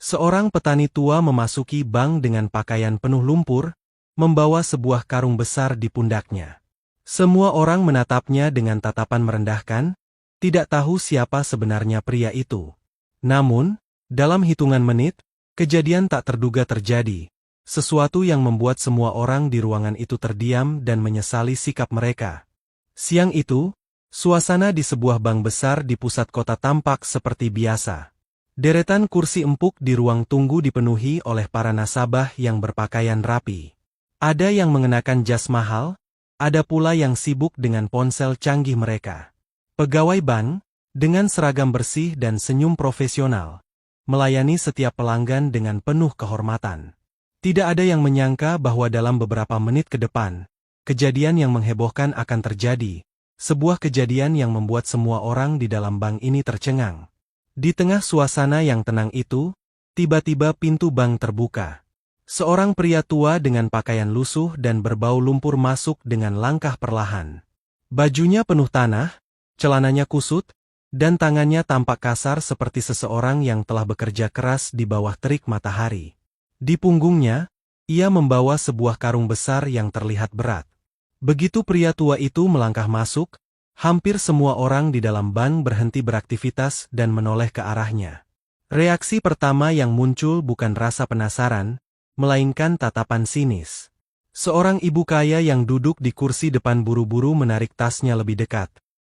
Seorang petani tua memasuki bank dengan pakaian penuh lumpur, membawa sebuah karung besar di pundaknya. Semua orang menatapnya dengan tatapan merendahkan, tidak tahu siapa sebenarnya pria itu. Namun, dalam hitungan menit, kejadian tak terduga terjadi, sesuatu yang membuat semua orang di ruangan itu terdiam dan menyesali sikap mereka. Siang itu, suasana di sebuah bank besar di pusat kota tampak seperti biasa. Deretan kursi empuk di ruang tunggu dipenuhi oleh para nasabah yang berpakaian rapi. Ada yang mengenakan jas mahal, ada pula yang sibuk dengan ponsel canggih mereka. Pegawai bank, dengan seragam bersih dan senyum profesional, melayani setiap pelanggan dengan penuh kehormatan. Tidak ada yang menyangka bahwa dalam beberapa menit ke depan, kejadian yang menghebohkan akan terjadi, sebuah kejadian yang membuat semua orang di dalam bank ini tercengang. Di tengah suasana yang tenang itu, tiba-tiba pintu bank terbuka. Seorang pria tua dengan pakaian lusuh dan berbau lumpur masuk dengan langkah perlahan. Bajunya penuh tanah, celananya kusut, dan tangannya tampak kasar seperti seseorang yang telah bekerja keras di bawah terik matahari. Di punggungnya, ia membawa sebuah karung besar yang terlihat berat. Begitu pria tua itu melangkah masuk, hampir semua orang di dalam bank berhenti beraktivitas dan menoleh ke arahnya. Reaksi pertama yang muncul bukan rasa penasaran, melainkan tatapan sinis. Seorang ibu kaya yang duduk di kursi depan buru-buru menarik tasnya lebih dekat,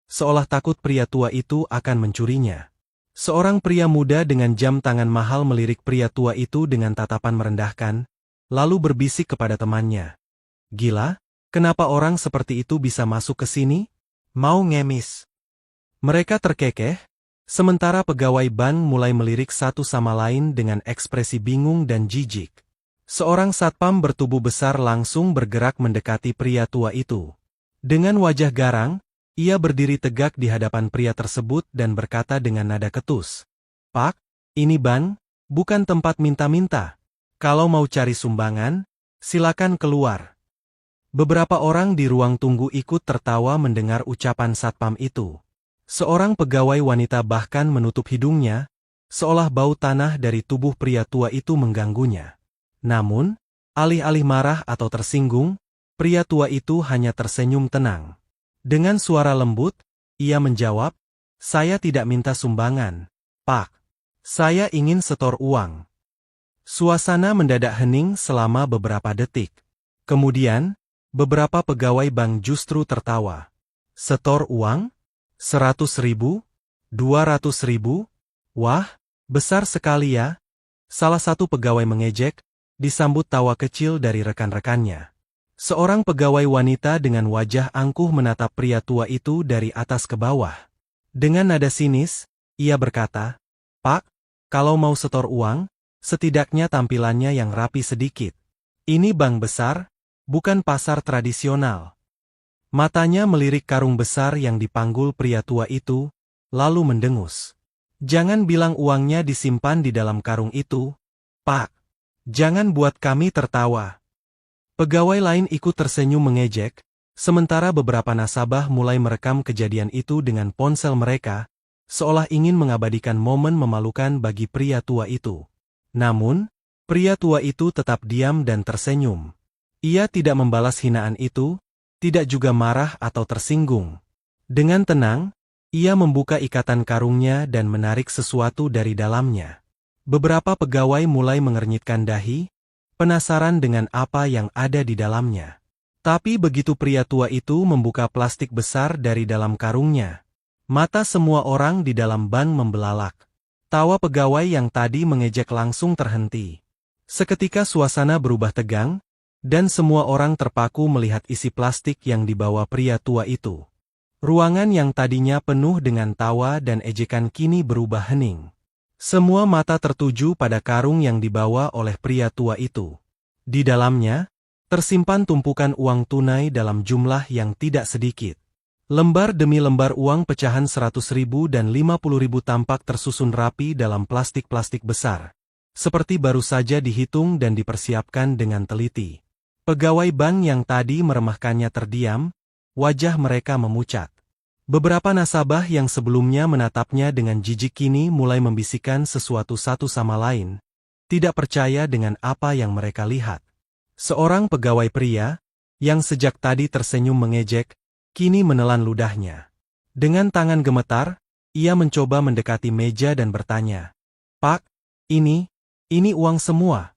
seolah takut pria tua itu akan mencurinya. Seorang pria muda dengan jam tangan mahal melirik pria tua itu dengan tatapan merendahkan, lalu berbisik kepada temannya. "Gila, kenapa orang seperti itu bisa masuk ke sini? Mau ngemis?" Mereka terkekeh, sementara pegawai bank mulai melirik satu sama lain dengan ekspresi bingung dan jijik. Seorang satpam bertubuh besar langsung bergerak mendekati pria tua itu. Dengan wajah garang, ia berdiri tegak di hadapan pria tersebut dan berkata dengan nada ketus, "Pak, ini bank, bukan tempat minta-minta. Kalau mau cari sumbangan, silakan keluar." Beberapa orang di ruang tunggu ikut tertawa mendengar ucapan satpam itu. Seorang pegawai wanita bahkan menutup hidungnya, seolah bau tanah dari tubuh pria tua itu mengganggunya. Namun, alih-alih marah atau tersinggung, pria tua itu hanya tersenyum tenang. Dengan suara lembut, ia menjawab, "Saya tidak minta sumbangan, Pak. Saya ingin setor uang." Suasana mendadak hening selama beberapa detik. Kemudian, beberapa pegawai bank justru tertawa. "Setor uang? 100.000? 200.000? Wah, besar sekali ya." Salah satu pegawai mengejek, disambut tawa kecil dari rekan-rekannya. Seorang pegawai wanita dengan wajah angkuh menatap pria tua itu dari atas ke bawah. Dengan nada sinis, ia berkata, "Pak, kalau mau setor uang, setidaknya tampilannya yang rapi sedikit. Ini bank besar, bukan pasar tradisional." Matanya melirik karung besar yang dipanggul pria tua itu, lalu mendengus. "Jangan bilang uangnya disimpan di dalam karung itu, Pak. Jangan buat kami tertawa." Pegawai lain ikut tersenyum mengejek, sementara beberapa nasabah mulai merekam kejadian itu dengan ponsel mereka, seolah ingin mengabadikan momen memalukan bagi pria tua itu. Namun, pria tua itu tetap diam dan tersenyum. Ia tidak membalas hinaan itu, tidak juga marah atau tersinggung. Dengan tenang, ia membuka ikatan karungnya dan menarik sesuatu dari dalamnya. Beberapa pegawai mulai mengernyitkan dahi, penasaran dengan apa yang ada di dalamnya. Tapi begitu pria tua itu membuka plastik besar dari dalam karungnya, mata semua orang di dalam bank membelalak. Tawa pegawai yang tadi mengejek langsung terhenti. Seketika suasana berubah tegang, dan semua orang terpaku melihat isi plastik yang dibawa pria tua itu. Ruangan yang tadinya penuh dengan tawa dan ejekan kini berubah hening. Semua mata tertuju pada karung yang dibawa oleh pria tua itu. Di dalamnya, tersimpan tumpukan uang tunai dalam jumlah yang tidak sedikit. Lembar demi lembar uang pecahan 100.000 dan 50.000 tampak tersusun rapi dalam plastik-plastik besar, seperti baru saja dihitung dan dipersiapkan dengan teliti. Pegawai bank yang tadi meremehkannya terdiam, wajah mereka memucat. Beberapa nasabah yang sebelumnya menatapnya dengan jijik kini mulai membisikkan sesuatu satu sama lain, tidak percaya dengan apa yang mereka lihat. Seorang pegawai pria, yang sejak tadi tersenyum mengejek, kini menelan ludahnya. Dengan tangan gemetar, ia mencoba mendekati meja dan bertanya, "Pak, ini uang semua."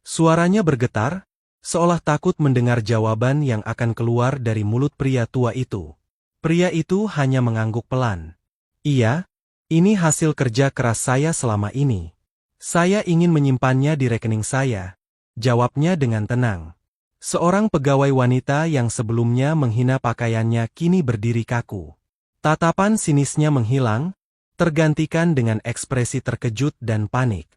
Suaranya bergetar, seolah takut mendengar jawaban yang akan keluar dari mulut pria tua itu. Pria itu hanya mengangguk pelan. "Iya, ini hasil kerja keras saya selama ini. Saya ingin menyimpannya di rekening saya," jawabnya dengan tenang. Seorang pegawai wanita yang sebelumnya menghina pakaiannya kini berdiri kaku. Tatapan sinisnya menghilang, tergantikan dengan ekspresi terkejut dan panik.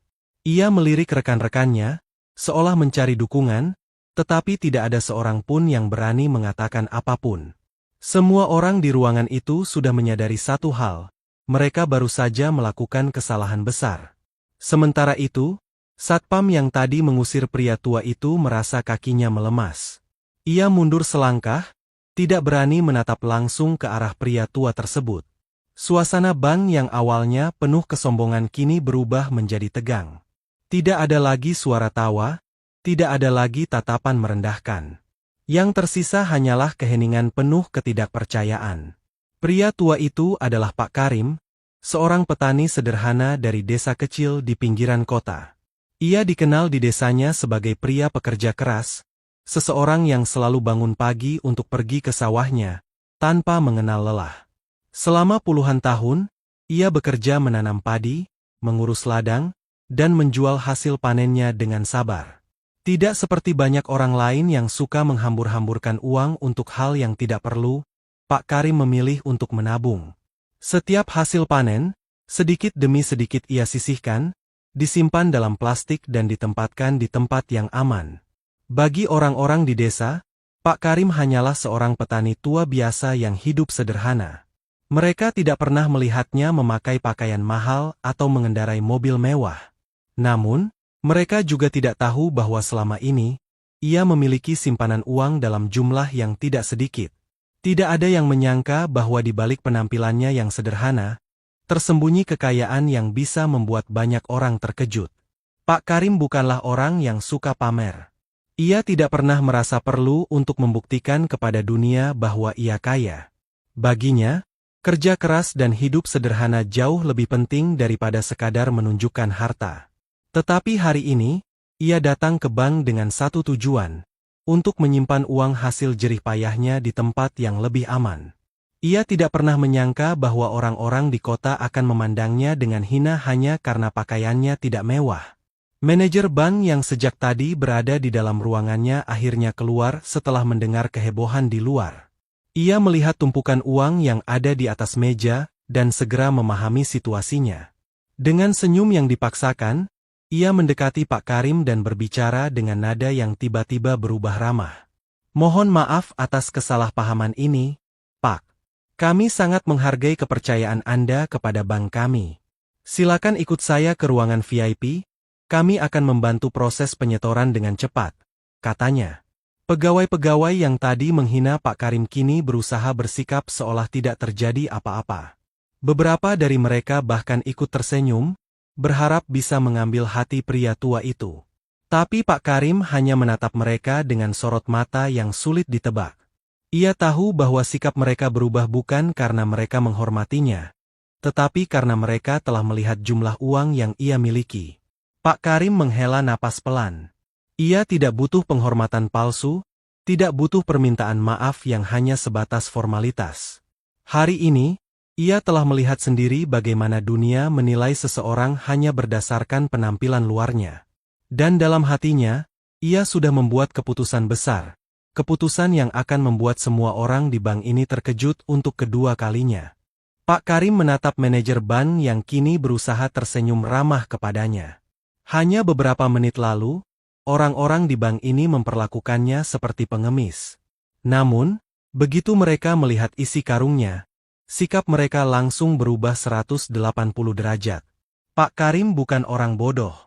Ia melirik rekan-rekannya, seolah mencari dukungan, tetapi tidak ada seorang pun yang berani mengatakan apapun. Semua orang di ruangan itu sudah menyadari satu hal, mereka baru saja melakukan kesalahan besar. Sementara itu, satpam yang tadi mengusir pria tua itu merasa kakinya melemas. Ia mundur selangkah, tidak berani menatap langsung ke arah pria tua tersebut. Suasana bank yang awalnya penuh kesombongan kini berubah menjadi tegang. Tidak ada lagi suara tawa, tidak ada lagi tatapan merendahkan. Yang tersisa hanyalah keheningan penuh ketidakpercayaan. Pria tua itu adalah Pak Karim, seorang petani sederhana dari desa kecil di pinggiran kota. Ia dikenal di desanya sebagai pria pekerja keras, seseorang yang selalu bangun pagi untuk pergi ke sawahnya, tanpa mengenal lelah. Selama puluhan tahun, ia bekerja menanam padi, mengurus ladang, dan menjual hasil panennya dengan sabar. Tidak seperti banyak orang lain yang suka menghambur-hamburkan uang untuk hal yang tidak perlu, Pak Karim memilih untuk menabung. Setiap hasil panen, sedikit demi sedikit ia sisihkan, disimpan dalam plastik dan ditempatkan di tempat yang aman. Bagi orang-orang di desa, Pak Karim hanyalah seorang petani tua biasa yang hidup sederhana. Mereka tidak pernah melihatnya memakai pakaian mahal atau mengendarai mobil mewah. Namun, mereka juga tidak tahu bahwa selama ini, ia memiliki simpanan uang dalam jumlah yang tidak sedikit. Tidak ada yang menyangka bahwa di balik penampilannya yang sederhana, tersembunyi kekayaan yang bisa membuat banyak orang terkejut. Pak Karim bukanlah orang yang suka pamer. Ia tidak pernah merasa perlu untuk membuktikan kepada dunia bahwa ia kaya. Baginya, kerja keras dan hidup sederhana jauh lebih penting daripada sekadar menunjukkan harta. Tetapi hari ini, ia datang ke bank dengan satu tujuan, untuk menyimpan uang hasil jerih payahnya di tempat yang lebih aman. Ia tidak pernah menyangka bahwa orang-orang di kota akan memandangnya dengan hina hanya karena pakaiannya tidak mewah. Manajer bank yang sejak tadi berada di dalam ruangannya akhirnya keluar setelah mendengar kehebohan di luar. Ia melihat tumpukan uang yang ada di atas meja, dan segera memahami situasinya. Dengan senyum yang dipaksakan, ia mendekati Pak Karim dan berbicara dengan nada yang tiba-tiba berubah ramah. "Mohon maaf atas kesalahpahaman ini, Pak. Kami sangat menghargai kepercayaan Anda kepada bank kami. Silakan ikut saya ke ruangan VIP, kami akan membantu proses penyetoran dengan cepat," katanya. Pegawai-pegawai yang tadi menghina Pak Karim kini berusaha bersikap seolah tidak terjadi apa-apa. Beberapa dari mereka bahkan ikut tersenyum, berharap bisa mengambil hati pria tua itu. Tapi Pak Karim hanya menatap mereka dengan sorot mata yang sulit ditebak. Ia tahu bahwa sikap mereka berubah bukan karena mereka menghormatinya, tetapi karena mereka telah melihat jumlah uang yang ia miliki. Pak Karim menghela napas pelan. Ia tidak butuh penghormatan palsu, tidak butuh permintaan maaf yang hanya sebatas formalitas. Hari ini, ia telah melihat sendiri bagaimana dunia menilai seseorang hanya berdasarkan penampilan luarnya. Dan dalam hatinya, ia sudah membuat keputusan besar. Keputusan yang akan membuat semua orang di bank ini terkejut untuk kedua kalinya. Pak Karim menatap manajer bank yang kini berusaha tersenyum ramah kepadanya. Hanya beberapa menit lalu, orang-orang di bank ini memperlakukannya seperti pengemis. Namun, begitu mereka melihat isi karungnya, sikap mereka langsung berubah 180 derajat. Pak Karim bukan orang bodoh.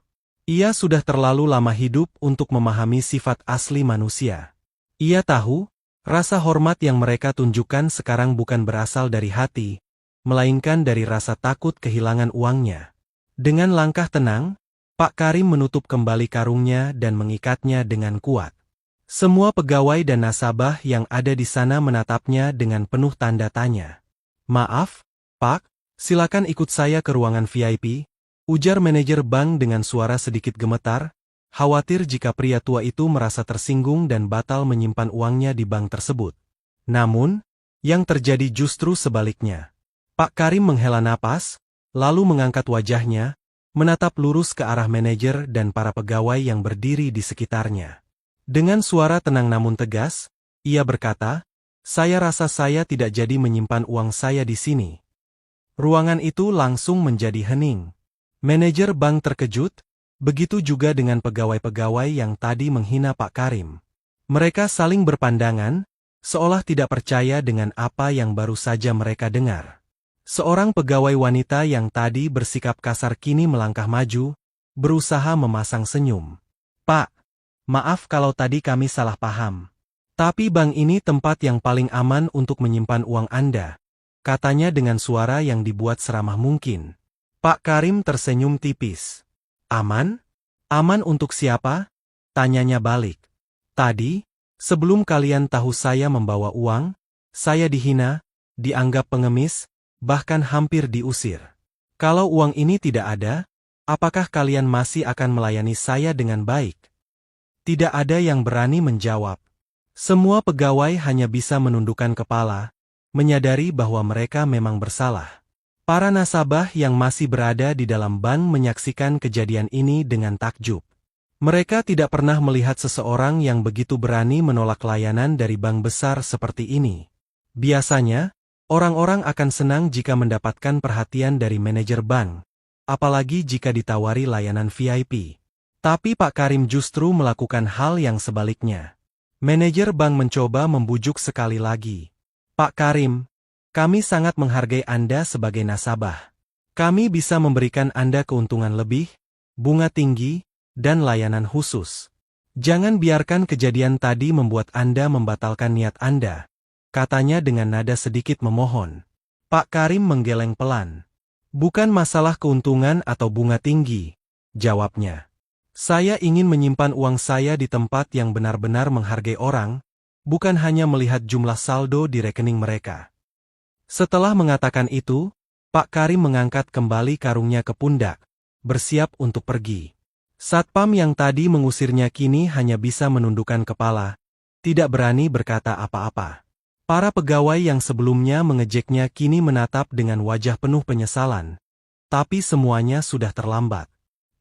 Ia sudah terlalu lama hidup untuk memahami sifat asli manusia. Ia tahu, rasa hormat yang mereka tunjukkan sekarang bukan berasal dari hati, melainkan dari rasa takut kehilangan uangnya. Dengan langkah tenang, Pak Karim menutup kembali karungnya dan mengikatnya dengan kuat. Semua pegawai dan nasabah yang ada di sana menatapnya dengan penuh tanda tanya. "Maaf, Pak, silakan ikut saya ke ruangan VIP," ujar manajer bank dengan suara sedikit gemetar, khawatir jika pria tua itu merasa tersinggung dan batal menyimpan uangnya di bank tersebut. Namun, yang terjadi justru sebaliknya. Pak Karim menghela napas, lalu mengangkat wajahnya, menatap lurus ke arah manajer dan para pegawai yang berdiri di sekitarnya. Dengan suara tenang namun tegas, ia berkata, "Saya rasa saya tidak jadi menyimpan uang saya di sini." Ruangan itu langsung menjadi hening. Manajer bank terkejut, begitu juga dengan pegawai-pegawai yang tadi menghina Pak Karim. Mereka saling berpandangan, seolah tidak percaya dengan apa yang baru saja mereka dengar. Seorang pegawai wanita yang tadi bersikap kasar kini melangkah maju, berusaha memasang senyum. "Pak, maaf kalau tadi kami salah paham. Tapi bank ini tempat yang paling aman untuk menyimpan uang Anda," katanya dengan suara yang dibuat seramah mungkin. Pak Karim tersenyum tipis. "Aman? Aman untuk siapa?" tanyanya balik. "Tadi, sebelum kalian tahu saya membawa uang, saya dihina, dianggap pengemis, bahkan hampir diusir. Kalau uang ini tidak ada, apakah kalian masih akan melayani saya dengan baik?" Tidak ada yang berani menjawab. Semua pegawai hanya bisa menundukkan kepala, menyadari bahwa mereka memang bersalah. Para nasabah yang masih berada di dalam bank menyaksikan kejadian ini dengan takjub. Mereka tidak pernah melihat seseorang yang begitu berani menolak layanan dari bank besar seperti ini. Biasanya, orang-orang akan senang jika mendapatkan perhatian dari manajer bank, apalagi jika ditawari layanan VIP. Tapi Pak Karim justru melakukan hal yang sebaliknya. Manajer bank mencoba membujuk sekali lagi. "Pak Karim, kami sangat menghargai Anda sebagai nasabah. Kami bisa memberikan Anda keuntungan lebih, bunga tinggi, dan layanan khusus. Jangan biarkan kejadian tadi membuat Anda membatalkan niat Anda," katanya dengan nada sedikit memohon. Pak Karim menggeleng pelan. "Bukan masalah keuntungan atau bunga tinggi," jawabnya. "Saya ingin menyimpan uang saya di tempat yang benar-benar menghargai orang, bukan hanya melihat jumlah saldo di rekening mereka." Setelah mengatakan itu, Pak Karim mengangkat kembali karungnya ke pundak, bersiap untuk pergi. Satpam yang tadi mengusirnya kini hanya bisa menundukkan kepala, tidak berani berkata apa-apa. Para pegawai yang sebelumnya mengejeknya kini menatap dengan wajah penuh penyesalan. Tapi semuanya sudah terlambat.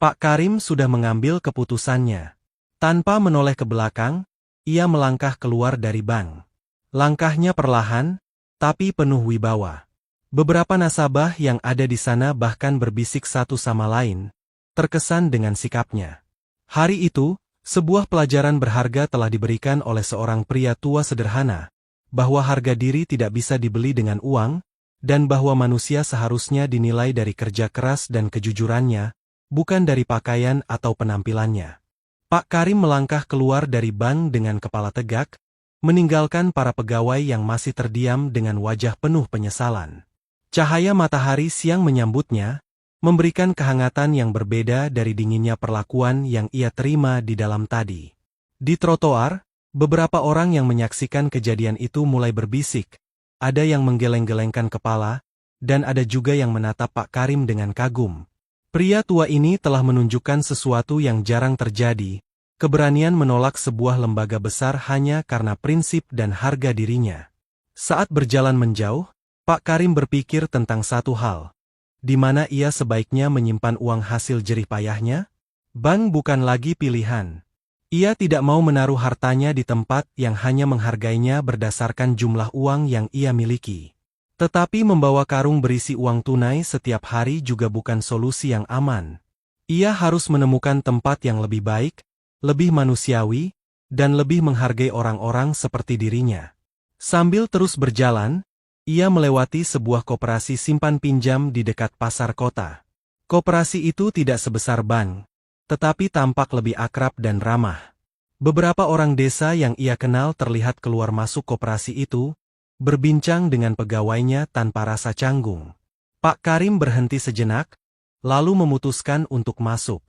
Pak Karim sudah mengambil keputusannya. Tanpa menoleh ke belakang, ia melangkah keluar dari bank. Langkahnya perlahan, tapi penuh wibawa. Beberapa nasabah yang ada di sana bahkan berbisik satu sama lain, terkesan dengan sikapnya. Hari itu, sebuah pelajaran berharga telah diberikan oleh seorang pria tua sederhana, bahwa harga diri tidak bisa dibeli dengan uang, dan bahwa manusia seharusnya dinilai dari kerja keras dan kejujurannya, bukan dari pakaian atau penampilannya. Pak Karim melangkah keluar dari bank dengan kepala tegak, meninggalkan para pegawai yang masih terdiam dengan wajah penuh penyesalan. Cahaya matahari siang menyambutnya, memberikan kehangatan yang berbeda dari dinginnya perlakuan yang ia terima di dalam tadi. Di trotoar, beberapa orang yang menyaksikan kejadian itu mulai berbisik, ada yang menggeleng-gelengkan kepala, dan ada juga yang menatap Pak Karim dengan kagum. Pria tua ini telah menunjukkan sesuatu yang jarang terjadi, keberanian menolak sebuah lembaga besar hanya karena prinsip dan harga dirinya. Saat berjalan menjauh, Pak Karim berpikir tentang satu hal, di mana ia sebaiknya menyimpan uang hasil jerih payahnya? Bank bukan lagi pilihan. Ia tidak mau menaruh hartanya di tempat yang hanya menghargainya berdasarkan jumlah uang yang ia miliki. Tetapi membawa karung berisi uang tunai setiap hari juga bukan solusi yang aman. Ia harus menemukan tempat yang lebih baik, lebih manusiawi, dan lebih menghargai orang-orang seperti dirinya. Sambil terus berjalan, ia melewati sebuah koperasi simpan pinjam di dekat pasar kota. Koperasi itu tidak sebesar bank, tetapi tampak lebih akrab dan ramah. Beberapa orang desa yang ia kenal terlihat keluar masuk koperasi itu, berbincang dengan pegawainya tanpa rasa canggung. Pak Karim berhenti sejenak, lalu memutuskan untuk masuk.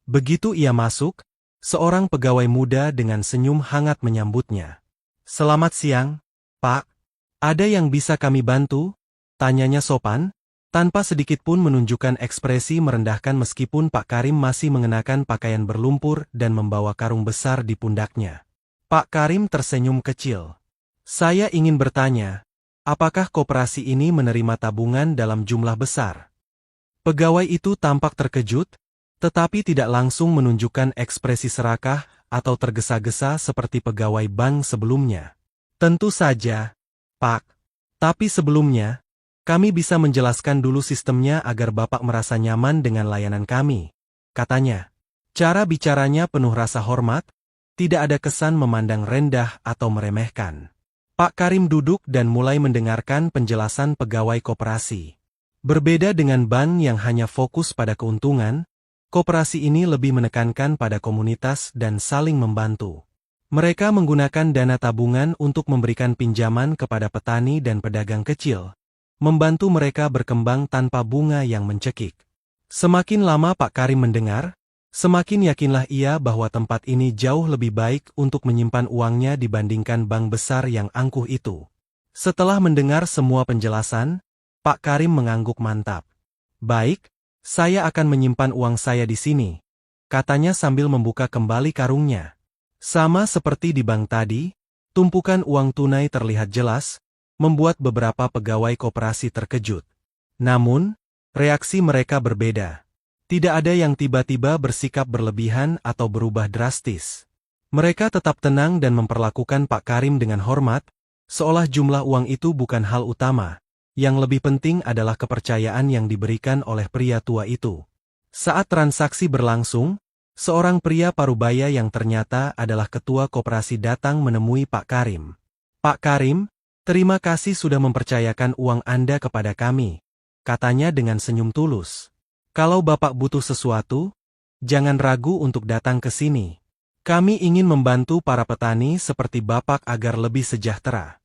Begitu ia masuk, seorang pegawai muda dengan senyum hangat menyambutnya. "Selamat siang, Pak. Ada yang bisa kami bantu?" tanyanya sopan, tanpa sedikit pun menunjukkan ekspresi merendahkan meskipun Pak Karim masih mengenakan pakaian berlumpur dan membawa karung besar di pundaknya. Pak Karim tersenyum kecil. "Saya ingin bertanya, apakah koperasi ini menerima tabungan dalam jumlah besar?" Pegawai itu tampak terkejut, tetapi tidak langsung menunjukkan ekspresi serakah atau tergesa-gesa seperti pegawai bank sebelumnya. "Tentu saja, Pak. Tapi sebelumnya, kami bisa menjelaskan dulu sistemnya agar Bapak merasa nyaman dengan layanan kami," katanya. Cara bicaranya penuh rasa hormat, tidak ada kesan memandang rendah atau meremehkan. Pak Karim duduk dan mulai mendengarkan penjelasan pegawai koperasi. Berbeda dengan bank yang hanya fokus pada keuntungan, koperasi ini lebih menekankan pada komunitas dan saling membantu. Mereka menggunakan dana tabungan untuk memberikan pinjaman kepada petani dan pedagang kecil, membantu mereka berkembang tanpa bunga yang mencekik. Semakin lama Pak Karim mendengar, semakin yakinlah ia bahwa tempat ini jauh lebih baik untuk menyimpan uangnya dibandingkan bank besar yang angkuh itu. Setelah mendengar semua penjelasan, Pak Karim mengangguk mantap. "Baik, saya akan menyimpan uang saya di sini," katanya sambil membuka kembali karungnya. Sama seperti di bank tadi, tumpukan uang tunai terlihat jelas, membuat beberapa pegawai koperasi terkejut. Namun, reaksi mereka berbeda. Tidak ada yang tiba-tiba bersikap berlebihan atau berubah drastis. Mereka tetap tenang dan memperlakukan Pak Karim dengan hormat, seolah jumlah uang itu bukan hal utama. Yang lebih penting adalah kepercayaan yang diberikan oleh pria tua itu. Saat transaksi berlangsung, seorang pria parubaya yang ternyata adalah ketua koperasi datang menemui Pak Karim. "Pak Karim, terima kasih sudah mempercayakan uang Anda kepada kami," katanya dengan senyum tulus. "Kalau Bapak butuh sesuatu, jangan ragu untuk datang ke sini. Kami ingin membantu para petani seperti Bapak agar lebih sejahtera."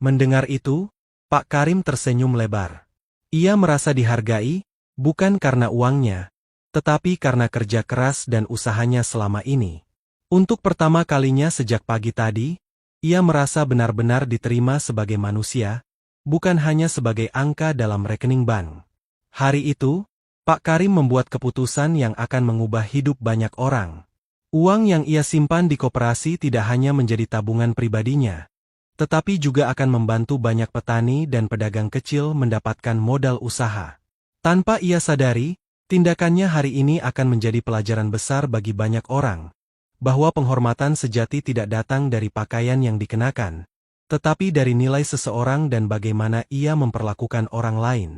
Mendengar itu, Pak Karim tersenyum lebar. Ia merasa dihargai, bukan karena uangnya, tetapi karena kerja keras dan usahanya selama ini. Untuk pertama kalinya sejak pagi tadi, ia merasa benar-benar diterima sebagai manusia, bukan hanya sebagai angka dalam rekening bank. Hari itu, Pak Karim membuat keputusan yang akan mengubah hidup banyak orang. Uang yang ia simpan di koperasi tidak hanya menjadi tabungan pribadinya, tetapi juga akan membantu banyak petani dan pedagang kecil mendapatkan modal usaha. Tanpa ia sadari, tindakannya hari ini akan menjadi pelajaran besar bagi banyak orang, bahwa penghormatan sejati tidak datang dari pakaian yang dikenakan, tetapi dari nilai seseorang dan bagaimana ia memperlakukan orang lain.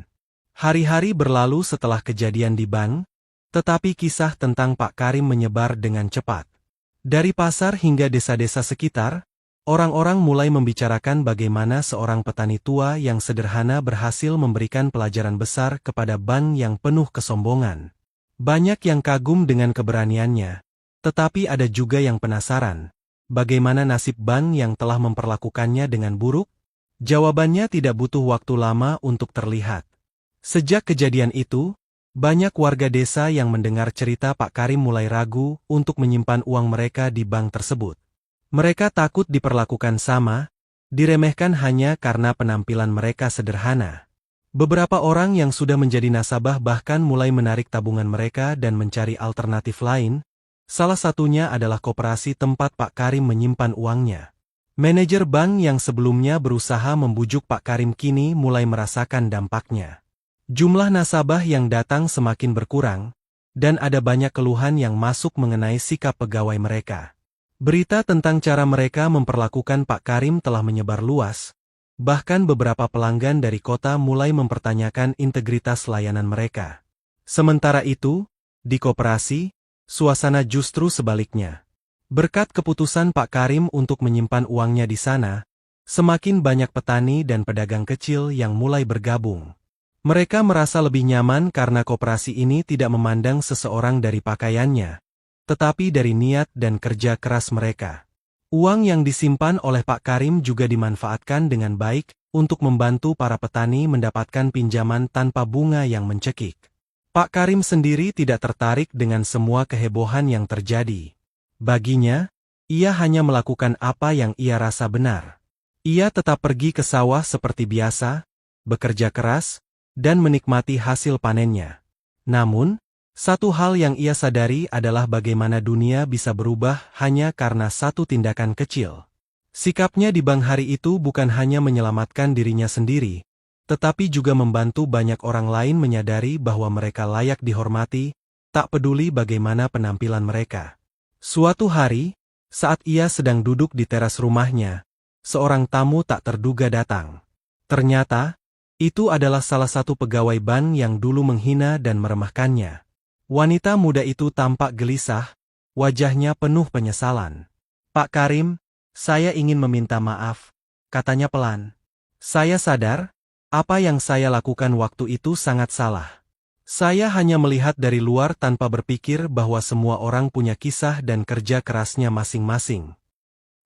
Hari-hari berlalu setelah kejadian di bank, tetapi kisah tentang Pak Karim menyebar dengan cepat. Dari pasar hingga desa-desa sekitar, orang-orang mulai membicarakan bagaimana seorang petani tua yang sederhana berhasil memberikan pelajaran besar kepada bank yang penuh kesombongan. Banyak yang kagum dengan keberaniannya, tetapi ada juga yang penasaran, bagaimana nasib bank yang telah memperlakukannya dengan buruk? Jawabannya tidak butuh waktu lama untuk terlihat. Sejak kejadian itu, banyak warga desa yang mendengar cerita Pak Karim mulai ragu untuk menyimpan uang mereka di bank tersebut. Mereka takut diperlakukan sama, diremehkan hanya karena penampilan mereka sederhana. Beberapa orang yang sudah menjadi nasabah bahkan mulai menarik tabungan mereka dan mencari alternatif lain, salah satunya adalah koperasi tempat Pak Karim menyimpan uangnya. Manajer bank yang sebelumnya berusaha membujuk Pak Karim kini mulai merasakan dampaknya. Jumlah nasabah yang datang semakin berkurang, dan ada banyak keluhan yang masuk mengenai sikap pegawai mereka. Berita tentang cara mereka memperlakukan Pak Karim telah menyebar luas, bahkan beberapa pelanggan dari kota mulai mempertanyakan integritas layanan mereka. Sementara itu, di koperasi, suasana justru sebaliknya. Berkat keputusan Pak Karim untuk menyimpan uangnya di sana, semakin banyak petani dan pedagang kecil yang mulai bergabung. Mereka merasa lebih nyaman karena koperasi ini tidak memandang seseorang dari pakaiannya, tetapi dari niat dan kerja keras mereka. Uang yang disimpan oleh Pak Karim juga dimanfaatkan dengan baik untuk membantu para petani mendapatkan pinjaman tanpa bunga yang mencekik. Pak Karim sendiri tidak tertarik dengan semua kehebohan yang terjadi. Baginya, ia hanya melakukan apa yang ia rasa benar. Ia tetap pergi ke sawah seperti biasa, bekerja keras, dan menikmati hasil panennya. Namun, satu hal yang ia sadari adalah bagaimana dunia bisa berubah hanya karena satu tindakan kecil. Sikapnya di bank hari itu bukan hanya menyelamatkan dirinya sendiri, tetapi juga membantu banyak orang lain menyadari bahwa mereka layak dihormati, tak peduli bagaimana penampilan mereka. Suatu hari, saat ia sedang duduk di teras rumahnya, seorang tamu tak terduga datang. Ternyata, itu adalah salah satu pegawai bank yang dulu menghina dan meremehkannya. Wanita muda itu tampak gelisah, wajahnya penuh penyesalan. "Pak Karim, saya ingin meminta maaf," katanya pelan. "Saya sadar, apa yang saya lakukan waktu itu sangat salah. Saya hanya melihat dari luar tanpa berpikir bahwa semua orang punya kisah dan kerja kerasnya masing-masing."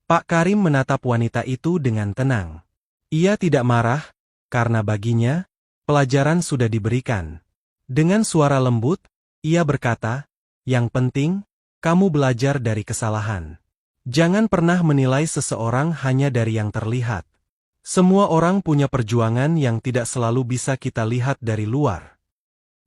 Pak Karim menatap wanita itu dengan tenang. Ia tidak marah, karena baginya, pelajaran sudah diberikan. Dengan suara lembut, ia berkata, "Yang penting, kamu belajar dari kesalahan. Jangan pernah menilai seseorang hanya dari yang terlihat. Semua orang punya perjuangan yang tidak selalu bisa kita lihat dari luar."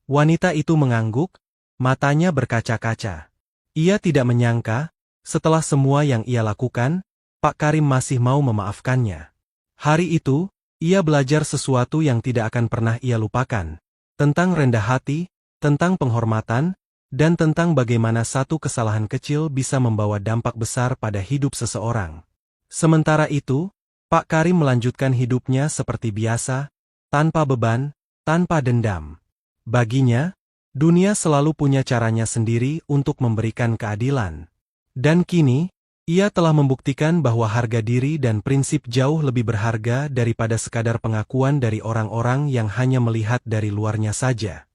Wanita itu mengangguk, matanya berkaca-kaca. Ia tidak menyangka, setelah semua yang ia lakukan, Pak Karim masih mau memaafkannya. Hari itu, ia belajar sesuatu yang tidak akan pernah ia lupakan, tentang rendah hati, tentang penghormatan, dan tentang bagaimana satu kesalahan kecil bisa membawa dampak besar pada hidup seseorang. Sementara itu, Pak Karim melanjutkan hidupnya seperti biasa, tanpa beban, tanpa dendam. Baginya, dunia selalu punya caranya sendiri untuk memberikan keadilan. Dan kini, ia telah membuktikan bahwa harga diri dan prinsip jauh lebih berharga daripada sekadar pengakuan dari orang-orang yang hanya melihat dari luarnya saja.